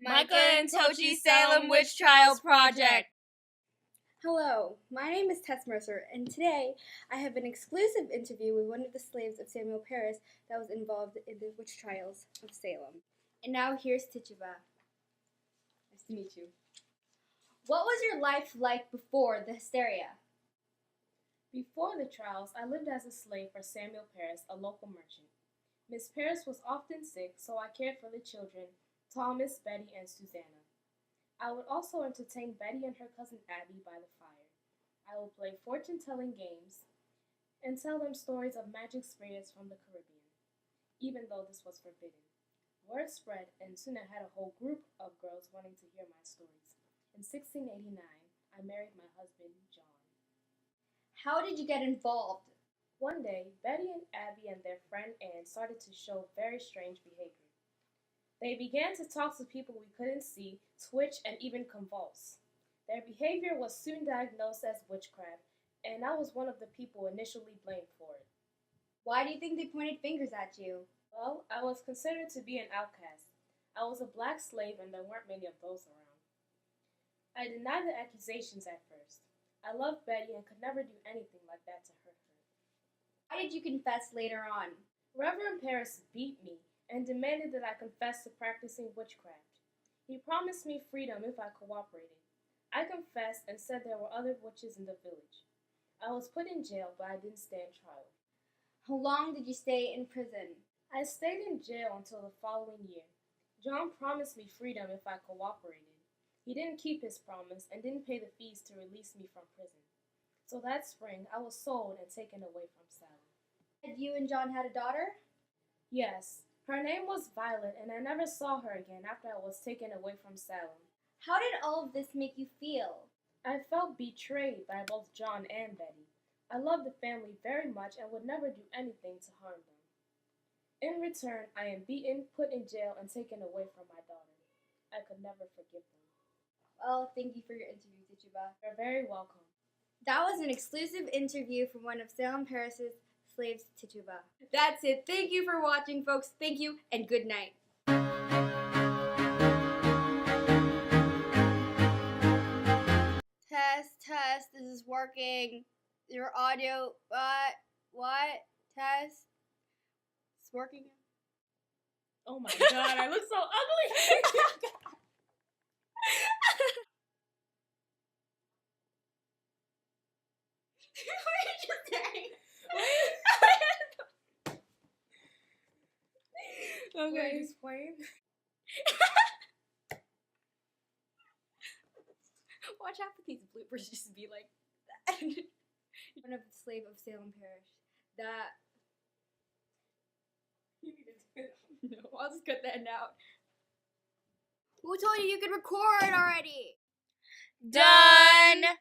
Michael and Tochi's Salem Witch Trials Project. Hello, my name is Tess Mercer, and today I have an exclusive interview with one of the slaves of Samuel Parris that was involved in the witch trials of Salem. And now here's Tituba. Nice to meet you. What was your life like before the hysteria? Before the trials, I lived as a slave for Samuel Parris, a local merchant. Miss Parris was often sick, so I cared for the children, Thomas, Betty, and Susanna. I would also entertain Betty and her cousin Abby by the fire. I would play fortune-telling games and tell them stories of magic spirits from the Caribbean, even though this was forbidden. Word spread, and soon I had a whole group of girls wanting to hear my stories. In 1689, I married my husband, John. How did you get involved? One day, Betty and Abby and their friend Anne started to show very strange behavior. They began to talk to people we couldn't see, twitch, and even convulse. Their behavior was soon diagnosed as witchcraft, and I was one of the people initially blamed for it. Why do you think they pointed fingers at you? Well, I was considered to be an outcast. I was a black slave, and there weren't many of those around. I denied the accusations at first. I loved Betty and could never do anything like that to hurt her. Why did you confess later on? Reverend Parris beat me and demanded that I confess to practicing witchcraft. He promised me freedom if I cooperated. I confessed and said there were other witches in the village. I was put in jail, but I didn't stand trial. How long did you stay in prison? I stayed in jail until the following year. John promised me freedom if I cooperated. He didn't keep his promise and didn't pay the fees to release me from prison. So that spring, I was sold and taken away from Salem. Had you and John had a daughter? Yes. Her name was Violet, and I never saw her again after I was taken away from Salem. How did all of this make you feel? I felt betrayed by both John and Betty. I loved the family very much and would never do anything to harm them. In return, I am beaten, put in jail, and taken away from my daughter. I could never forgive them. Well, thank you for your interview, Tituba. You're very welcome. That was an exclusive interview from one of Salem Parris's slaves, Tituba. That's it. Thank you for watching, folks. Thank you, and good night. Test. This is working. Your audio. What? Test. It's working. Oh my god, I look so ugly. What are you just saying? Okay, explain. Watch out for these bloopers just be like that. One of the slave of Salem Parish. That. You need to do it. No, I'll just cut that out. Who told you could record already? Done.